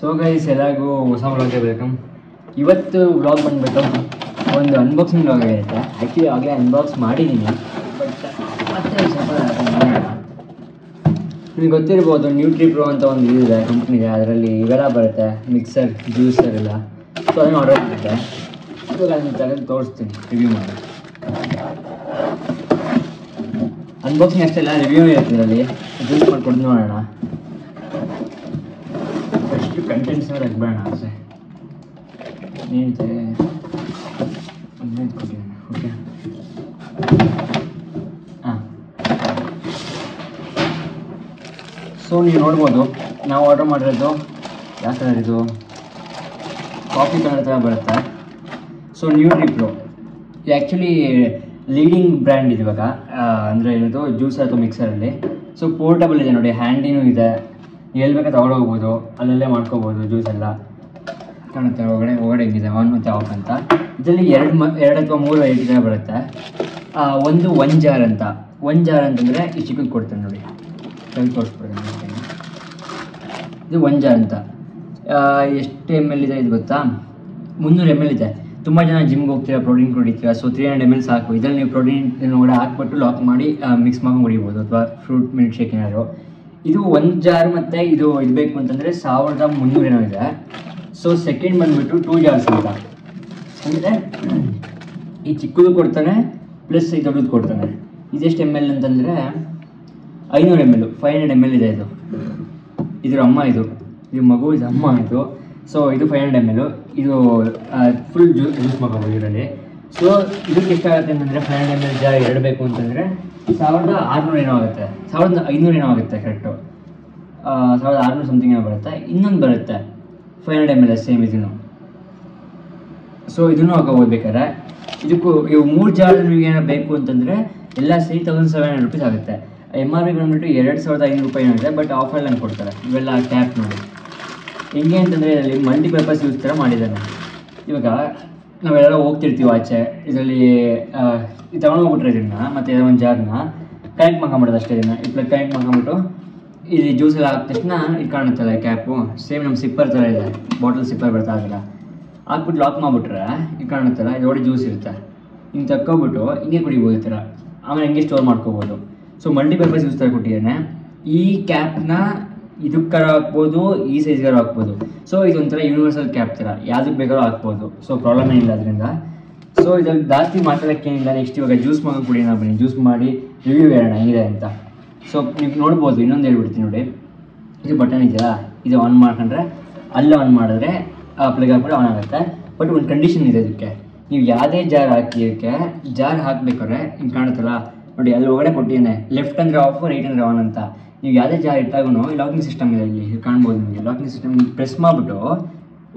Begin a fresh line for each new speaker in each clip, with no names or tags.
So guys ಎಲ್ಲರಿಗೂ ಹೊಸ ವ್ಲಾಗ್ಗೆ welcome. ಇವತ್ತು ವ್ಲಾಗ್ ಬಂದುಬಿಟ್ಟು ಒಂದು ಅನ್ಬಾಕ್ಸಿಂಗ್ ವ್ಲಾಗ್ ಆಗಿರುತ್ತೆ. ಆ್ಯಕ್ಚುಲಿ ಆಗಲೇ ಅನ್ಬಾಕ್ಸ್ ಮಾಡಿದ್ದೀನಿ, ಬಟ್ ಮತ್ತೆ ಸ್ವಲ್ಪ ನಿಮಗೆ ಗೊತ್ತಿರ್ಬೋದು ನ್ಯೂಟ್ರಿ ಪ್ರೋ ಅಂತ ಒಂದು ಇದಿದೆ ಕಂಪ್ನಿಗೆ, ಅದರಲ್ಲಿ ಇವೆಲ್ಲ ಬರುತ್ತೆ, ಮಿಕ್ಸರ್, ಜ್ಯೂಸರ್ ಎಲ್ಲ. ಸೊ ಅದನ್ನು ಆರ್ಡರ್ ಮಾಡಿದ್ದೆ. ಇವಾಗ ಅದನ್ನು ತೆಗೆದು ತೋರಿಸ್ತೀನಿ, ರಿವ್ಯೂ ಮಾಡಿ. ಅನ್ಬಾಕ್ಸಿಂಗ್ ಅಷ್ಟೆಲ್ಲ ರಿವ್ಯೂ ಇರುತ್ತೆ ಇದರಲ್ಲಿ, ಜ್ಯೂಸ್ ಮಾಡ್ಕೊಂಡು ನೋಡೋಣ. ಫಸ್ಟು ಕಂಟೆಂಟ್ಸ್ ತೆಗ್ಬೇಡ ಆಸೆ ಏನಿದೆ ಕೊಟ್ಟಿದ್ದೀನಿ. ಓಕೆ, ಹಾಂ. ಸೊ ನೀವು ನೋಡ್ಬೋದು, ನಾವು ಆರ್ಡರ್ ಮಾಡಿರೋದು ಯಾವ ಕಲರ್ ಇದು, ಕಾಫಿ ಕಲರ್ ಥರ ಬರುತ್ತೆ. ಸೊ ನ್ಯೂಟ್ರಿ ಪ್ರೋ ಇದು ಆ್ಯಕ್ಚುಲಿ ಲೀಡಿಂಗ್ ಬ್ರ್ಯಾಂಡ್ ಇದು ಇವಾಗ, ಅಂದರೆ ಏನದು ಜ್ಯೂಸರ್ ಅಥವಾ ಮಿಕ್ಸರಲ್ಲಿ. ಸೊ ಪೋರ್ಟಬಲ್ ಇದೆ ನೋಡಿ, ಹ್ಯಾಂಡಿನೂ ಇದೆ, ಎಲ್ಲಿ ಬೇಕಾದ್ರೆ ತಗೊಂಡೋಗ್ಬೋದು, ಅಲ್ಲಲ್ಲೇ ಮಾಡ್ಕೋಬೋದು. ಜ್ಯೂಸ್ ಎಲ್ಲ ಕಾಣುತ್ತೆ ಒಳಗಡೆ ಹೆಂಗಿದೆ, ಆನ್ ಮತ್ತು ಆಫ್ ಅಂತ. ಇದರಲ್ಲಿ ಎರಡು ಅಥವಾ 3 ವೆರೈಟಿ ಬರುತ್ತೆ. ಒಂದು ಒನ್ ಜಾರ್ ಅಂತಂದರೆ ಈ ಚಿಕ್ಕದು ಕೊಡ್ತೇನೆ ನೋಡಿ, ಕೈ ತೋರಿಸ್ಬಿಡ್ತೀನಿ. ಇದು 1 ಜಾರ್ ಅಂತ. ಎಷ್ಟು ml ಇದೆ ಇದು ಗೊತ್ತಾ? 300 ml ಇದೆ. ತುಂಬ ಜನ ಜಿಮ್ಗೆ ಹೋಗ್ತೀರಾ, ಪ್ರೋಟೀನ್ ಕುಡಿತೀರಾ, ಸೊ 300 ml ಸಾಕು. ಇದರಲ್ಲಿ ನೀವು ಪ್ರೋಟೀನ್ ಒಳಗಡೆ ಹಾಕ್ಬಿಟ್ಟು ಲಾಕ್ ಮಾಡಿ ಮಿಕ್ಸ್ ಮಾಡ್ಕೊಂಡು ಕುಡಿಬೋದು, ಅಥವಾ ಫ್ರೂಟ್ ಮಿಲ್ಕ್ ಶೇಕ್ ಏನಾದ್ರು. ಇದು 1 ಜಾರ್ ಮತ್ತು ಇದು ಬೇಕು ಅಂತಂದರೆ 1300 ಏನೋ ಇದೆ. ಸೊ ಸೆಕೆಂಡ್ ಬಂದುಬಿಟ್ಟು 2 ಜಾರ್ಸ್ ಅಂತ, ಅಂದರೆ ಈ ಚಿಕ್ಕದು ಕೊಡ್ತಾನೆ ಪ್ಲಸ್ ಈ ದೊಡ್ಡದು ಕೊಡ್ತಾನೆ. ಇದೆಷ್ಟು ml ಅಂತಂದರೆ 500 ml, 500 ml ಇದೆ. ಇದ್ರ ಅಮ್ಮ ಇದು ಮಗು, ಇದು ಅಮ್ಮ ಇದು. ಸೊ ಇದು 500 ml, ಇದು ಫುಲ್ ಜ್ಯೂಸ್ ಮಾಡ್ಕೋಬೋದು ಇದರಲ್ಲಿ. ಸೊ ಇದಕ್ಕೆ ಎಷ್ಟಾಗುತ್ತೆ ಅಂತಂದರೆ 500 ml ಜಾರ್ ಎರಡು ಬೇಕು ಅಂತಂದರೆ 1600 ಏನೋ ಆಗುತ್ತೆ, 1500 ಏನೋ ಆಗುತ್ತೆ ಕರೆಕ್ಟು, 1600 ಸಮಥಿಂಗ್ ಏನೋ ಬರುತ್ತೆ. ಇನ್ನೊಂದು ಬರುತ್ತೆ 500 ml ಸೇಮ್ ಇದನ್ನು. ಸೊ ಇದನ್ನು ಹಾಕೋಬೋದು ಬೇಕಾದ್ರೆ. ಇದಕ್ಕೂ ಇವು 3 ಜಾರ್ ನಿಮಗೆ ಏನೋ ಬೇಕು ಅಂತಂದರೆ ಎಲ್ಲ ಸೇರಿ 1700 ರೂಪೀಸ್ ಆಗುತ್ತೆ. MRP ಬಂದುಬಿಟ್ಟು 2500 ರೂಪಾಯಿ ಏನಿದೆ, ಬಟ್ ಆಫರ್ ನಂಗೆ ಕೊಡ್ತಾರೆ. ಇವೆಲ್ಲ ಕ್ಯಾಪ್ ನೋಡಿ ಹೆಂಗೆ ಅಂತಂದರೆ ಇದರಲ್ಲಿ ಮಲ್ಟಿಪರ್ಪಸ್ ಯೂಸ್ ಥರ ಮಾಡಿದ್ದಾನೆ. ಇವಾಗ ನಾವೆಲ್ಲ ಹೋಗ್ತಿರ್ತೀವಿ ಆಚೆ, ಇದರಲ್ಲಿ ಇದು ತೊಗೊಂಡೋಗ್ಬಿಟ್ರೆ ಇದನ್ನು, ಮತ್ತು ಒಂದು ಜಾರ್ನ ಕನೆಕ್ಟ್ ಮಾಡ್ಕೊಂಬಿಡೋದು ಅಷ್ಟೇ. ಇದನ್ನು ಇಪ್ಪತ್ತು ಕನೆಕ್ಟ್ ಮಾಡ್ಕೊಂಬಿಟ್ಟು ಇಲ್ಲಿ ಜ್ಯೂಸೆಲ್ಲ ಹಾಕಿದ ತಕ್ಷಣ ಇದು ಕಾಣುತ್ತಲ್ಲ ಕ್ಯಾಪು, ಸೇಮ್ ನಮ್ಮ ಸಿಪ್ಪರ್ ಥರ ಇದೆ, ಬಾಟಲ್ ಸಿಪ್ಪರ್ ಬರ್ತಾ ಆಗಲ್ಲ. ಹಾಕ್ಬಿಟ್ಟು ಲಾಕ್ ಮಾಡಿಬಿಟ್ರೆ ಇದು ಕಾಣುತ್ತಲ್ಲ, ಇದೊಡೆ ಜ್ಯೂಸ್ ಇರುತ್ತೆ. ಹಿಂಗೆ ತಕ್ಕೊಬಿಟ್ಟು ಹಿಂಗೆ ಕುಡಿಬೋದು ಈ ಥರ, ಆಮೇಲೆ ಹಿಂಗೆ ಸ್ಟೋರ್ ಮಾಡ್ಕೋಬೋದು. ಸೊ ಮಲ್ಟಿಪರ್ಪಸ್ ಯೂಸ್ ಥರ ಕೊಟ್ಟಿದ್ದಾನೆ. ಈ ಕ್ಯಾಪ್ನ ಇದಕ್ಕಾರ ಹಾಕ್ಬೋದು, ಈ ಸೈಜ್ಗಾರು ಹಾಕ್ಬೋದು. ಸೊ ಇದೊಂಥರ ಯೂನಿವರ್ಸಲ್ ಕ್ಯಾಪ್ ಥರ, ಯಾವುದಕ್ಕೆ ಬೇಕಾದ್ರೂ ಹಾಕ್ಬೋದು. ಸೊ ಪ್ರಾಬ್ಲಮ್ ಏನಿಲ್ಲ ಅದರಿಂದ. ಸೊ ಇದ್ರಲ್ಲಿ ಜಾಸ್ತಿ ಮಾತಾಡೋಕ್ಕೇನಿಲ್ಲ. ನೆಕ್ಸ್ಟ್ ಇವಾಗ ಜ್ಯೂಸ್ ಮಾಡೋದು ಕುಡಿಯೋಣ ಬನ್ನಿ, ಜ್ಯೂಸ್ ಮಾಡಿ ರಿವ್ಯೂ ಹೇಳೋಣ ಹೆಂಗಿದೆ ಅಂತ. ಸೊ ನೀವು ನೋಡ್ಬೋದು, ಇನ್ನೊಂದು ಹೇಳ್ಬಿಡ್ತೀನಿ ನೋಡಿ, ಇದು ಬಟನ್ ಇದೆಯಲ್ಲ, ಇದು ಆನ್ ಮಾಡ್ಕೊಂಡ್ರೆ ಅಲ್ಲೇ ಆನ್ ಮಾಡಿದ್ರೆ ಪ್ಲಗ್ ಹಾಕ್ಬಿಟ್ಟು ಆನ್ ಆಗುತ್ತೆ. ಬಟ್ ಒಂದು ಕಂಡೀಷನ್ ಇದೆ ಇದಕ್ಕೆ, ನೀವು ಯಾವುದೇ ಜಾರ್ ಹಾಕಿ ಇದಕ್ಕೆ ಜಾರ್ ಹಾಕ್ಬೇಕಾದ್ರೆ ಹಿಂಗೆ ಕಾಣುತ್ತಲ್ಲ ನೋಡಿ, ಅಲ್ಲಿ ಒಳಗಡೆ ಕೊಟ್ಟಿದ್ದೇನೆ, ಲೆಫ್ಟ್ ಅಂದರೆ ಆಫ್, ರೈಟ್ ಅಂದರೆ ಆನ್ ಅಂತ. ನೀವು ಯಾವುದೇ ಜಾರ್ ಇಟ್ಟಾಗೂ ಲಾಕಿಂಗ್ ಸಿಸ್ಟಮ್ ಇದೆ, ಇಲ್ಲಿ ಕಾಣ್ಬೋದು ನಿಮಗೆ. ಲಾಕಿಂಗ್ ಸಿಸ್ಟಮ್ ಪ್ರೆಸ್ ಮಾಡಿಬಿಟ್ಟು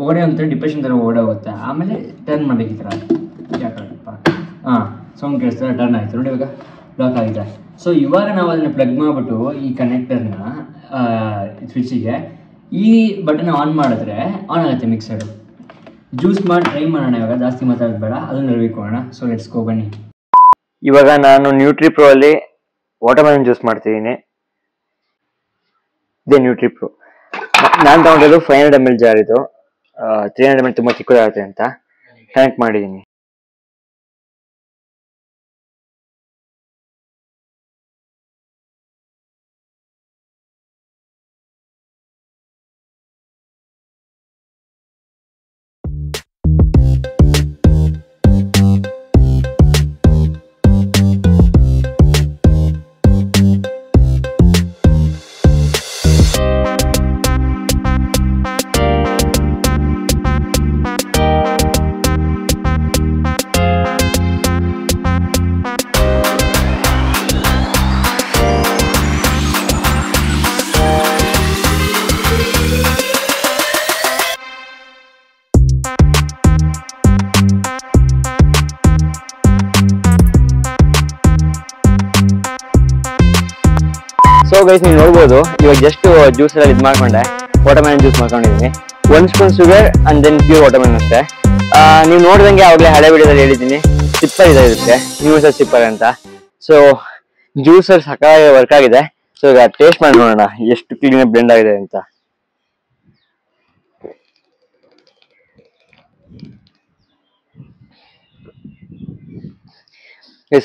ಒಳಗಡೆ ಒಂಥರ ಡಿಪ್ರೆಷನ್ ಥರ ಒಳಗಡೆ ಹೋಗುತ್ತೆ, ಆಮೇಲೆ ಟರ್ನ್ ಮಾಡಬೇಕು ಈ ಥರ. ಯಾಕಪ್ಪ ಹಾಂ ಸೌಂಡ್ ಕೇಳಿಸ್ತಾರೆ, ಟರ್ನ್ ಆಯಿತು ನೋಡಿ, ಇವಾಗ ಲಾಕ್ ಆಗಿದೆ. ಸೊ ಇವಾಗ ನಾವು ಅದನ್ನು ಪ್ಲಗ್ ಮಾಡಿಬಿಟ್ಟು ಈ ಕನೆಕ್ಟರ್ನ ಸ್ವಿಚ್ಚಿಗೆ ಈ ಬಟನ್ ಆನ್ ಮಾಡಿದ್ರೆ ಆನ್ ಆಗುತ್ತೆ ಮಿಕ್ಸರು. ಜ್ಯೂಸ್ ಮಾಡಿ ಟ್ರೈ ಮಾಡೋಣ. ಇವಾಗ ಜಾಸ್ತಿ ಮಾತಾಡೋದು ಬೇಡ, ಅದನ್ನು ರಿವ್ಯೂ. ಸೊ ಲೆಟ್ಸ್ ಗೋ ಬನ್ನಿ.
ಇವಾಗ ನಾನು ನ್ಯೂಟ್ರಿ ಪ್ರೋ ಅಲ್ಲಿ ವಾಟರ್ಮೆಲನ್ ಜ್ಯೂಸ್ ಮಾಡ್ತಿದ್ದೀನಿ. ಇದೇ ನ್ಯೂಟ್ರಿ ಪ್ರೋ. ನಾನು ತಗೊಂಡಿದ್ದು 500 ml ಜಾರ್. ಇದು 300 ml ತುಂಬ ಚಿಕ್ಕದಾಗುತ್ತೆ ಅಂತ ಕನೆಕ್ಟ್ ಮಾಡಿದ್ದೀನಿ. ಸೊ ಗೈಸ್ ನೀವು ನೋಡ್ಬೋದು, ಇವಾಗ ಜಸ್ಟ್ ಜ್ಯೂಸ್ ಎಲ್ಲ ಇದು ಮಾಡ್ಕೊಂಡೆ, ವಾಟರ್ಮೆಲನ್ ಜ್ಯೂಸ್ ಮಾಡ್ಕೊಂಡಿದ್ದೀನಿ. 1 spoon sugar and then pure watermelon ಅಷ್ಟೇ. ನೀವು ನೋಡಿದಂಗೆ ಆವಾಗಲೇ ಹಳೆ ವಿಡಿಯೋದಲ್ಲಿ ಹೇಳಿದ್ದೀನಿ, ಸಿಪ್ಪರ್ ಇದೆ ಇದಕ್ಕೆ, ಯೂನಿವರ್ಸಲ್ ಸಿಪ್ಪರ್ ಅಂತ. ಸೊ ಜ್ಯೂಸರ್ ಸಕಾಲ ವರ್ಕ್ ಆಗಿದೆ. ಸೊ ಈಗ ಟೇಸ್ಟ್ ಮಾಡಿ ನೋಡೋಣ ಎಷ್ಟು ಕ್ಲೀನ್ ಬ್ಲೆಂಡ್ ಆಗಿದೆ ಅಂತ.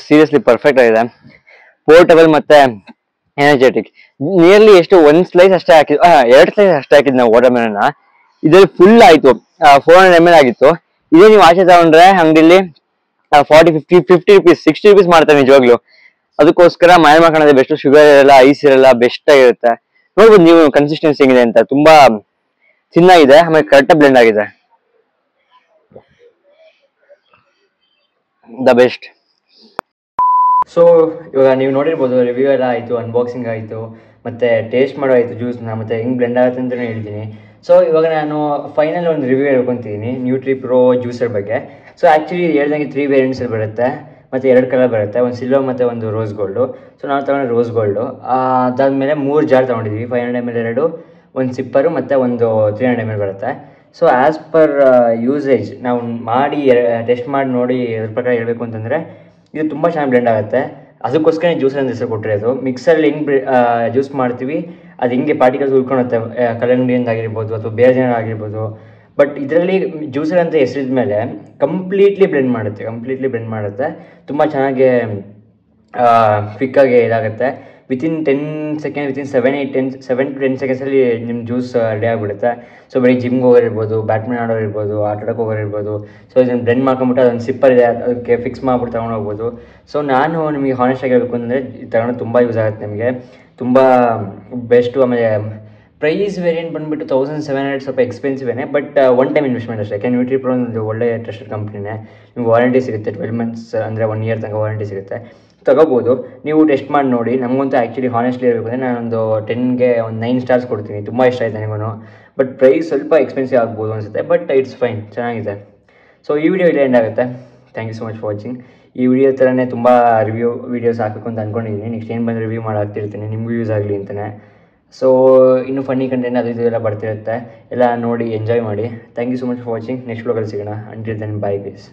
ಸೀರಿಯಸ್ಲಿ ಪರ್ಫೆಕ್ಟ್ ಆಗಿದೆ, ಪೋರ್ಟಬಲ್ ಮತ್ತೆ ಎನರ್ಜೆಟಿಕ್. ನಿಯರ್ಲಿ ಎಷ್ಟು ಒಂದ್ ಸ್ಲೈಸ್ ಅಷ್ಟೇ ಹಾಕಿದ್, 2 ಸ್ಲೈಸ್ ಅಷ್ಟೇ ಹಾಕಿದ್ ನಾವು ವಾಟರ್ ಮೆಲನ್. ಇದ್ರಲ್ಲಿ ಫುಲ್ ಆಯ್ತು, 400 ml ಆಗಿತ್ತು. ಇದೇ ನೀವು ಆಚೆ ತಗೊಂಡ್ರೆ ಅಂಗಡಿಲಿ 40, 50, 50 rupees, 60 rupees ಮಾಡ್ತಾರೆ ನಿಜವಾಗ್ಲು. ಅದಕ್ಕೋಸ್ಕರ ಮನೆ ಮಾಡ್ಕೊಳ್ಳೋದೇ ಬೆಸ್ಟ್. ಶುಗರ್ ಇರಲ್ಲ, ಐಸ್ ಇರಲ್ಲ, ಬೆಸ್ಟ್ ಆಗಿರುತ್ತೆ. ನೋಡ್ಬೋದು ನೀವು ಕನ್ಸಿಸ್ಟೆನ್ಸಿ ಹೆಂಗಿದೆ ಅಂತ, ತುಂಬಾ ಚೆನ್ನಾಗಿದೆ, ಆಮೇಲೆ ಕರೆಕ್ಟ್ ಬ್ಲೆಂಡ್ ಆಗಿದೆ, ದ ಬೆಸ್ಟ್.
ಸೊ ಇವಾಗ ನೀವು ನೋಡಿರ್ಬೋದು, ರಿವ್ಯೂ ಎಲ್ಲ ಆಯಿತು, ಅನ್ಬಾಕ್ಸಿಂಗ್ ಆಯಿತು, ಮತ್ತು ಟೇಸ್ಟ್ ಮಾಡೋ ಆಯಿತು ಜ್ಯೂಸ್ನ, ಮತ್ತು ಹೆಂಗೆ ಬ್ಲೆಂಡ್ ಆಗುತ್ತೆ ಅಂತಲೇ ಹೇಳ್ತೀನಿ. ಸೊ ಇವಾಗ ನಾನು ಫೈನಲ್ ಒಂದು ರಿವ್ಯೂ ಹೇಳ್ಕೊತೀನಿ ನ್ಯೂಟ್ರಿ ಪ್ರೋ ಜ್ಯೂಸರ್ ಬಗ್ಗೆ. ಸೊ ಆ್ಯಕ್ಚುಲಿ ಹೇಳ್ದಂಗೆ 3 ವೇರಿಯಂಟ್ಸಲ್ಲಿ ಬರುತ್ತೆ, ಮತ್ತು 2 ಕಲರ್ ಬರುತ್ತೆ, ಒಂದು ಸಿಲ್ವರ್ ಮತ್ತು ಒಂದು ರೋಸ್ ಗೋಲ್ಡು. ಸೊ ನಾವು ತೊಗೊಂಡು ರೋಸ್ ಗೋಲ್ಡು. ಅದಾದಮೇಲೆ 3 ಜಾರ್ ತೊಗೊಂಡಿದ್ವಿ, 500 ml 2, ಒಂದು ಸಿಪ್ಪರು ಮತ್ತು ಒಂದು 300 ml ಬರುತ್ತೆ. ಸೊ ಆ್ಯಸ್ ಪರ್ ಯೂಸೇಜ್ ನಾವು ಮಾಡಿ ಟೆಸ್ಟ್ ಮಾಡಿ ನೋಡಿ ಅದ್ರ ಪ್ರಕಾರ ಹೇಳಬೇಕು ಅಂತಂದರೆ ಇದು ತುಂಬ ಚೆನ್ನಾಗಿ ಬ್ಲೆಂಡ್ ಆಗುತ್ತೆ. ಅದಕ್ಕೋಸ್ಕರ ಜ್ಯೂಸರ್ ಅಂತ ಹೆಸರು ಕೊಟ್ಟಿರೋದು. ಮಿಕ್ಸರಲ್ಲಿ ಹೆಂಗೆ ಜ್ಯೂಸ್ ಮಾಡ್ತೀವಿ ಅದು ಹಿಂಗೆ ಪಾರ್ಟಿಕಲ್ಸ್ ಉಳ್ಕೊಳುತ್ತೆ, ಕಲ್ಲಂಗಡಿಯಿಂದ ಆಗಿರ್ಬೋದು ಅಥವಾ ಬೇರೆ ಜನ ಆಗಿರ್ಬೋದು. ಬಟ್ ಇದರಲ್ಲಿ ಜ್ಯೂಸರ್ ಅಂತ ಹೆಸರಿದ ಮೇಲೆ ಕಂಪ್ಲೀಟ್ಲಿ ಬ್ಲೆಂಡ್ ಮಾಡುತ್ತೆ. ತುಂಬ ಚೆನ್ನಾಗಿ ಕ್ವಿಕ್ಕಾಗಿ ಇದಾಗುತ್ತೆ. ವಿತಿನ್ 10 ಸೆಕೆಂಡ್, ವಿತಿನ್ 7 to 10 ಸೆಕೆಂಡ್ಸಲ್ಲಿ ನಿಮ್ಮ ಜ್ಯೂಸ್ ರೆಡಿ ಆಗಿಬಿಡುತ್ತೆ. ಸೊ ಬರೀ ಜಿಮ್ಗೆ ಹೋಗೋರಿರ್ಬೋದು, ಬ್ಯಾಡ್ಮಿಂಟನ್ ಆಡೋರಿರ್ಬೋದು, ಆಟ ಆಡೋಕ್ಕೆ ಹೋಗೋರಿರ್ಬೋದು. ಸೊ ಇದನ್ನು ಬ್ಲೆಂಡ್ ಮಾಡ್ಕೊಂಬಿಟ್ಟು ಅದೊಂದು ಸಿಪ್ಪರ್ ಇದೆ, ಅದಕ್ಕೆ ಫಿಕ್ಸ್ ಮಾಡಿಬಿಟ್ಟು ತೊಗೊಂಡು ಹೋಗ್ಬೋದು. ಸೊ ನಾನು ನಿಮಗೆ ಹಾನೆಸ್ಟಾಗಿ ಹೇಳಬೇಕು ಅಂದರೆ ಇದು ತಗೊಂಡು ತುಂಬ ಯೂಸ್ ಆಗುತ್ತೆ ನಿಮಗೆ, ತುಂಬ ಬೆಸ್ಟು. ಆಮೇಲೆ ಪ್ರೈಸ್ ವೇರಿಯಂಟ್ ಬಂದುಬಿಟ್ಟು 1700, ಸ್ವಲ್ಪ ಎಕ್ಸ್ಪೆನ್ಸಿವೇನೆ, ಬಟ್ ಒನ್ ಟೈಮ್ ಇನ್ವೆಸ್ಟ್ಮೆಂಟ್ ಅಷ್ಟೇ. ಯಾಕೆ ನ್ಯೂಟ್ರಿ ಪ್ರೋ ಒಂದು ಒಳ್ಳೆ ಟ್ರಸ್ಟೆಡ್ ಕಂಪ್ನಿನೇ. ನಿಮ್ಗೆ ವಾರಂಟಿ ಸಿಗುತ್ತೆ, 12 months ಅಂದರೆ 1 year ತನಕ ವಾರಂಟಿ ಸಿಗುತ್ತೆ, ತಗೋಬೋದು. ನೀವು ಟೆಸ್ಟ್ ಮಾಡಿ ನೋಡಿ. ನಮಗಂತೂ ಆ್ಯಕ್ಚುಲಿ ಹಾನೆಸ್ಟ್ಲಿ ಹೇಳಬೇಕು ಅಂದರೆ ನಾನೊಂದು 10ಗೆ ಒಂದು 9 stars ಕೊಡ್ತೀನಿ. ತುಂಬ ಇಷ್ಟ ಆಯಿತು ನನಗೂ. ಬಟ್ ಪ್ರೈಸ್ ಸ್ವಲ್ಪ ಎಕ್ಸ್ಪೆನ್ಸಿವ್ ಆಗ್ಬೋದು ಅನಿಸುತ್ತೆ, ಬಟ್ ಇಟ್ಸ್ ಫೈನ್, ಚೆನ್ನಾಗಿದೆ. ಸೊ ಈ ವಿಡಿಯೋ ಇಲ್ಲೇ ಎಂಡ್ ಆಗುತ್ತೆ. Thank you so much for watching. ಈ ವಿಡಿಯೋ ಥರನೇ ತುಂಬ ವೀಡಿಯೋಸ್ ಹಾಕಬೇಕು ಅಂತ ಅಂದ್ಕೊಂಡಿದ್ದೀನಿ. ನೆಕ್ಸ್ಟ್ ಏನು ಬಂದು ರಿವ್ಯೂ ಮಾಡಾಕ್ತಿರ್ತೀನಿ, ನಿಮಗೂ ಯೂಸ್ ಆಗಲಿ ಅಂತಲೇ. ಸೊ ಇನ್ನೂ ಫನ್ನಿ ಕಂಟೆಂಟ್ ಅದು ಇದು ಎಲ್ಲ ಬರ್ತಿರುತ್ತೆ, ಎಲ್ಲ ನೋಡಿ ಎಂಜಾಯ್ ಮಾಡಿ. Thank you so much for watching. Next ವ್ಲಾಗಲ್ಲಿ ಸಿಗೋಣ. Until then, bye guys.